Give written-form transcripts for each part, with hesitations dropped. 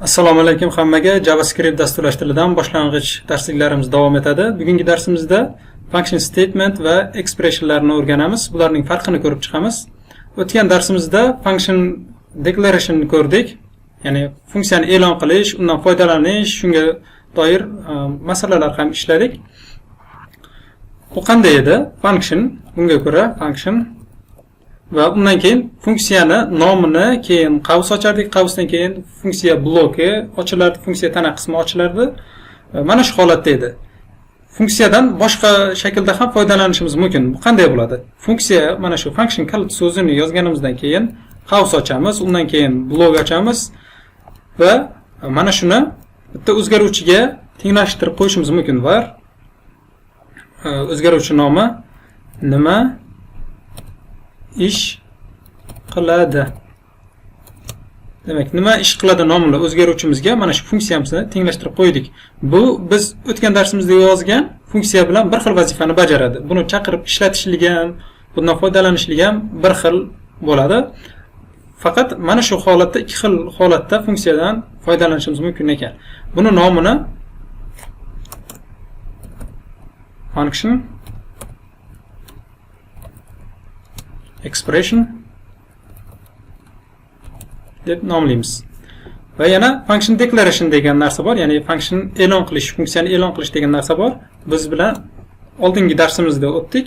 Assalomu alaykum hammaga. JavaScript dasturlash tilidan boshlang'ich darsliklarimiz davom etadi. Bugungi darsimizda function statement va expressionlarni o'rganamiz. Bularning farqini ko'rib chiqamiz. O'tgan darsimizda function declaration ko'rdik. Ya'ni funksiyani e'lon qilish, undan foydalanish, shunga doir masalalar ham ishladik. Bu qanday edi? Function, bunga ko'ra function va undan keyin funksiyani nomini, keyin qavs ochardik, qavsdan keyin funksiya bloki ochilardi, funksiya tana qismi ochilardi. Mana shu holatda edi. Funksiyadan boshqa shaklda ham foydalanishimiz mumkin. Bu qanday bo'ladi? Funksiya mana shu function kalit so'zini yozganimizdan keyin qavs ochamiz, undan keyin blok ochamiz va mana shuni bitta o'zgaruvchiga tenglashtirib qo'yishimiz mumkin. Var o'zgaruvchi nomi nima ish qiladi. Demak, nima ish qiladi nomli o'zgaruvchimizga mana shu funksiyamizni tenglashtirib qo'ydik. Bu biz o'tgan darsimizda yozgan funksiya bilan bir xil vazifani bajaradi. Buni chaqirib ishlatishligi ham, bundan foydalanishlik ham bir xil bo'ladi. Faqat mana shu holatda ikki xil holatda funksiyadan foydalanishimiz mumkin ekan. Buni nomini function expression deb nomlaymiz. Va yana function declaration degan narsa bor, ya'ni function e'lon qilish, funksiyani e'lon qilish degan narsa bor. Biz bilan oldingi darsimizda o'tdik.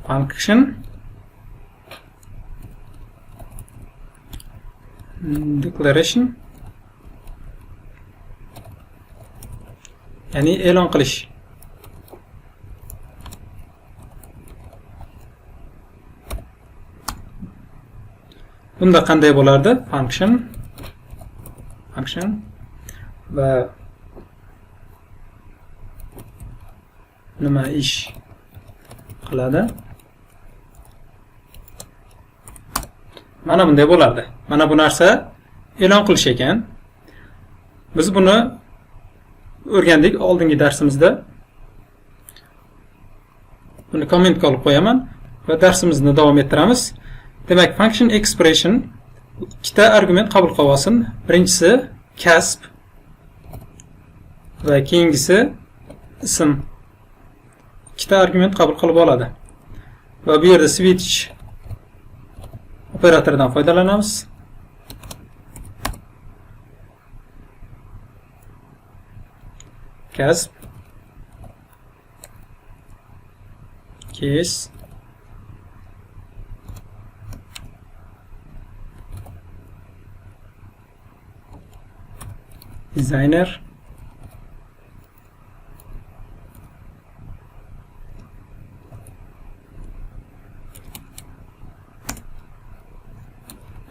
Function declaration ya'ni e'lon qilish. Bunda qanday bo'lardi? Function va nima ish qiladi? Mana bunday bo'lardi. Mana bu narsa e'lon qilish ekan. Biz buni o'rgandik oldingi darsimizda. Buni kommentga olib qo'yaman va darsimizni davom ettiramiz. Demak, function expression ikkita argument qabul qilib olsin. Birinchisi kasb va keyingisi ism. Ikkita argument qabul qilib oladi. Va bu yerda switch operatoridan foydalanamiz. Kasb case designer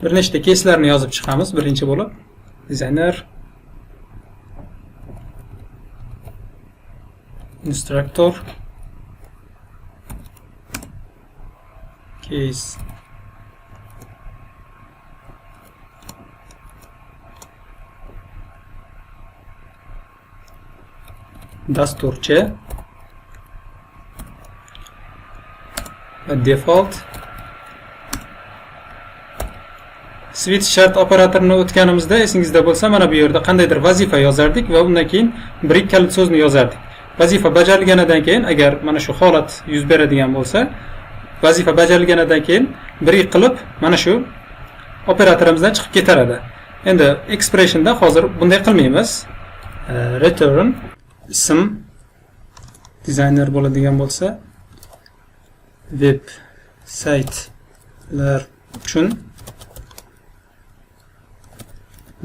bir nechta case'larni yozib chiqamiz. Birinchi bo'lib designer, instructor, case dasturchi va default. Switch shart operatorini o'tganimizda esingizda bo'lsa, mana bu yerda qandaydir vazifa yozardik va undan keyin bir kalit so'zni yozardik. Vazifa bajarilganidan keyin agar mana shu holat yuz beradigan bo'lsa, vazifa bajarilganidan keyin bir qilib mana shu operatorimizdan chiqib ketaradi. Endi expressionda hozir bunday qilmaymiz. Return ism designer bo'ladigan bo'lsa, web saytlar uchun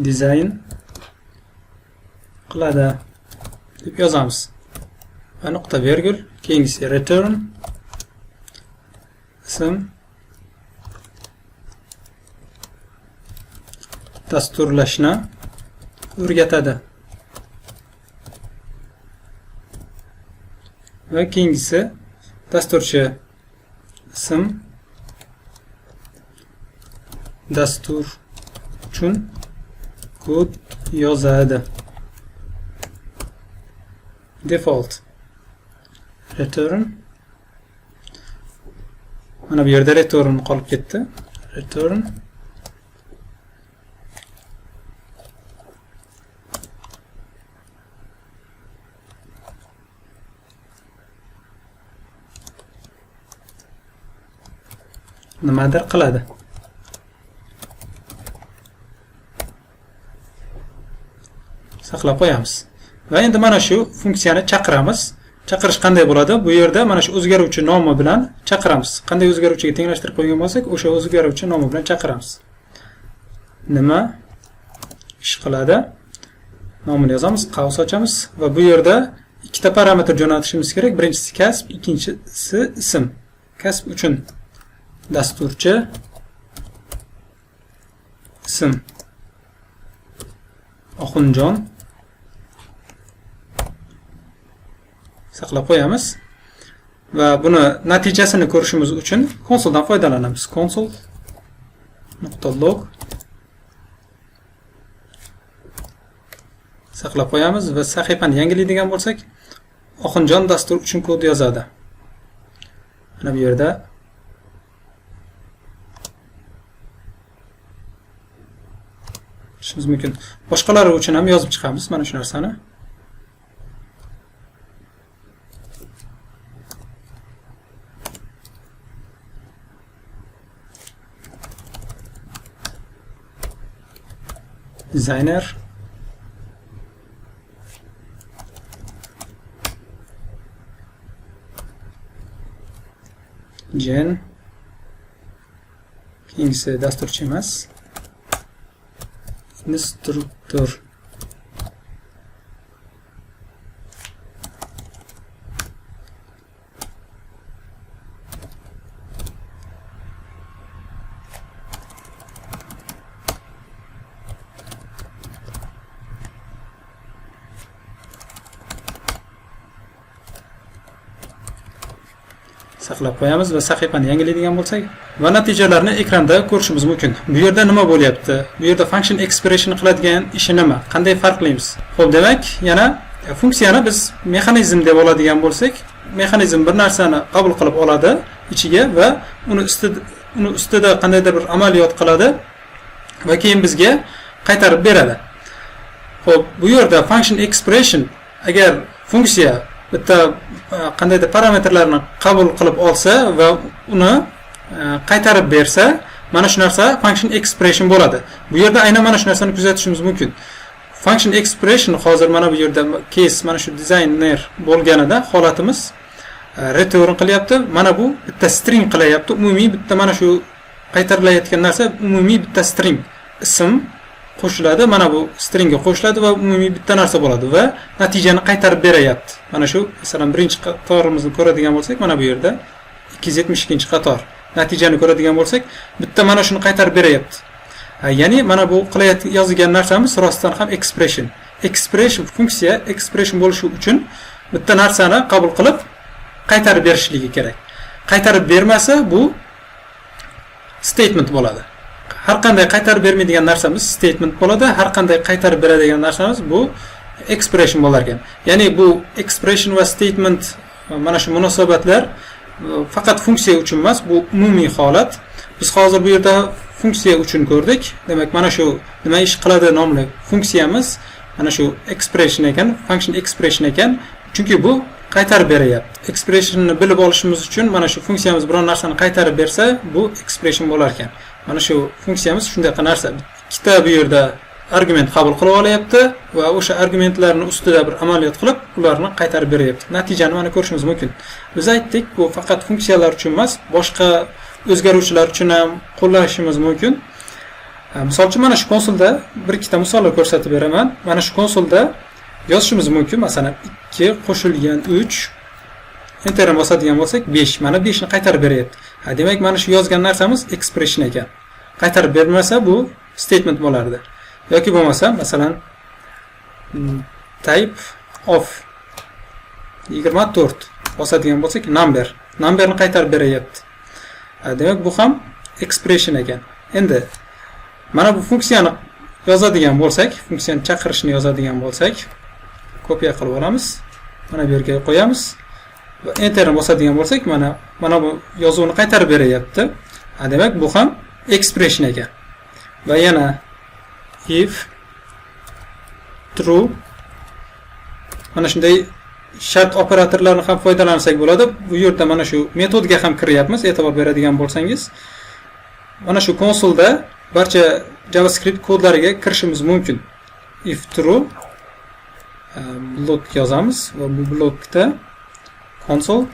dizayn qiladi deb yozamiz. Va nuqta virgul, keyingisi return ism dasturlashni o'rgatadi. Va keyingisi dasturchi ism dastur uchun kod yozadi. Default return. Mana bu yerda return qolib ketdi. Return nimadir qiladi. Saqlab qo'yamiz. Va endi mana shu funksiyani chaqiramiz. Chaqirish qanday bo'ladi? Bu yerda mana shu o'zgaruvchi nomi bilan chaqiramiz. Qanday o'zgaruvchiga tenglashtirib qo'ygan bo'lsak, o'sha o'zgaruvchi nomi bilan chaqiramiz. Nima ish qiladi? Nomini yozamiz, qaus ochamiz va bu yerda ikkita parametr jo'natishimiz kerak. Birinchisi kasb, ikkinchisi ism. Kasb uchun dasturchi ism Oxunjon saqlab qo'yamiz va buni natijasini ko'rishimiz uchun konsoldan foydalanamiz. console.log saqlab qo'yamiz va sahifani yangilaydigan bo'lsak, Oxunjon dastur uchun kod yozadi. Mana bu yerda ishimiz mumkin. Boshqalari uchun ham yozib chiqamiz mana shu narsani. Designer Gen keyingisi dasturchi emas, instruktor saqlab qo'yamiz va sahifani yangilaydigan bo'lsak va natijalarni ekranda ko'rishimiz mumkin. Bu yerda nima bo'lyapti? Bu yerda function expression qiladigan ishi nima? Qanday farqlaymiz? Xo'p, demak, yana funksiyani biz mexanizm deb oladigan bo'lsak, mexanizm bir narsani qabul qilib oladi ichiga va uni ustida qandaydir bir amaliyot qiladi va keyin bizga qaytarib beradi. Xo'p, bu yerda function expression agar funksiya bitta qandaydir parametrlarni qabul qilib olsa va uni qaytarib bersa, mana shu narsa function expression bo'ladi. Bu yerda aynan mana shu narsani kuzatishimiz mumkin. Function expression hozir mana bu yerda case mana shu designer bo'lganida holatimiz return qilyapti. Mana bu bitta string qilyapti. Umumiy bitta mana shu qaytarilayotgan narsa umumiy bitta string ism qo'shiladi, mana bu stringga qo'shiladi va umumiy bitta narsa bo'ladi va natijani qaytarib beryapti. Mana shu, masalan, birinchi qatorimizni ko'radigan bo'lsak, mana bu yerda 272-qator natijani ko'radigan bo'lsak, bitta mana shuni qaytarib beryapti. Ya'ni mana bu yozilgan narsamiz rostdan ham expression. Expression funksiya expression bo'lishi uchun bitta narsani qabul qilib qaytarib berishligi kerak. Qaytarib bermasa bu statement bo'ladi. Har qanday qaytarib bermaydigan narsamiz statement bo'ladi, har qanday qaytarib beradigan narsamiz bu expression bo'lar ekan. Ya'ni bu expression va statement mana shu munosabatlar faqat funksiya uchun emas, bu umumiy holat. Biz hozir bu yerda funksiya uchun ko'rdik. Demak, mana shu nima ish qiladi nomli funksiyamiz mana shu expression ekan, function expression ekan. Chunki bu qaytarib beryapti. Expressionni bilib olishimiz uchun mana shu funksiyamiz biron narsani qaytarib bersa, bu expression bo'lar ekan. Mana shu funksiyamiz shunday narsa. Ikkita bu yerda argument qabul qilib olyapti va o'sha argumentlarning ustida bir amaliyot qilib, ularni qaytarib beryapti. Natijani mana ko'rishimiz mumkin. Biz aytdik, bu faqat funksiyalar uchun emas, boshqa o'zgaruvchilar uchun ham qo'llashimiz mumkin. Misol uchun mana shu konsolda bir ikkita misollar ko'rsatib beraman. Mana shu konsolda yozishimiz mumkin. Masalan, 2 qo'shilgan 3 enterni bosadigan bo'lsak 5. Mana 5 ni qaytarib beryapti. Demak, mana shu yozgan narsamiz expression ekan. Qaytarib bermasa bu statement bo'lardi. Yoki bo'lmasa, masalan, type of 24 bosadigan bo'lsak numberni qaytarib beryapti. Demak, bu ham expression ekan. Endi mana bu funksiyani yozadigan bo'lsak, funksiyani chaqirishni yozadigan bo'lsak, kopiya qilib olamiz. Mana bu yerga qo'yamiz. Va enterni bosadigan bo'lsak, mana bu yozuvni qaytarib beryapti. Demak, bu ham expression ekan. Va yana if true mana shunday shart operatorlarini ham foydalansak bo'ladi. Bu yerda mana shu metodga ham kiryapmiz, e'tibor beradigan bo'lsangiz. Mana shu konsolda barcha JavaScript kodlariga kirishimiz mumkin. If true blok yozamiz va bu blokda console.log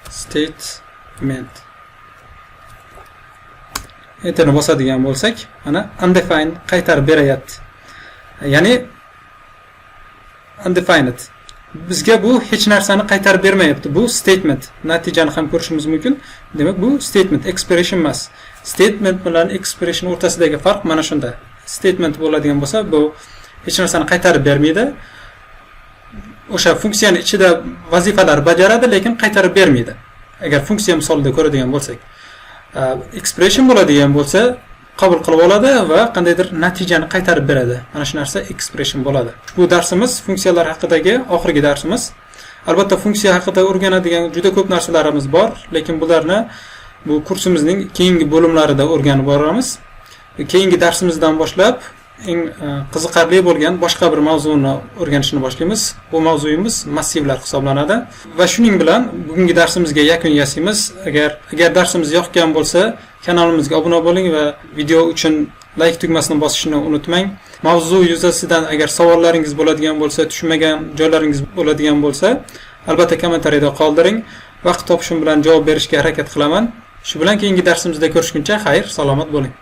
statement enterni bosadigan bo'lsak, mana undefined qaytarib beryapti. Ya'ni undefined. Bizga bu hech narsani qaytarib bermayapti. Bu statement. Natijani ham ko'rishimiz mumkin. Demak, bu statement, expression emas. Statement bilan expression o'rtasidagi farq mana shunda. Statement bo'ladigan bo'lsa, bu hech narsani qaytarib bermaydi. O'sha funksiyani ichida vazifalar bajaradi, lekin qaytarib bermaydi. Agar funksiya misolida ko'radigan bo'lsak, expression bo'ladigan bo'lsa, qabul qilib oladi va qandaydir natijani qaytarib beradi. Mana shu narsa expression bo'ladi. Bu darsimiz funksiyalar haqidagi oxirgi darsimiz. Albatta funksiya haqida o'rganadigan juda ko'p narsalarimiz bor, lekin bularni bu kursimizning keyingi bo'limlarida o'rganib boramiz. Keyingi darsimizdan boshlab eng qiziqarli bo'lgan boshqa bir mavzuni o'rganishni boshlaymiz. Bu mavzuyimiz massivlar hisoblanadi va shuning bilan bugungi darsimizga yakun yasaymiz. Agar darsimiz yoqgan bo'lsa, kanalimizga obuna bo'ling va video uchun like tugmasini bosishni unutmang. Mavzu yuzasidan agar savollaringiz bo'ladigan bo'lsa, tushunmagan joylaringiz bo'ladigan bo'lsa, albatta kommentariyada qoldiring. Vaqt topishim bilan javob berishga harakat qilaman. Shu bilan keyingi darsimizda ko'rishguncha xayr, salomat bo'ling.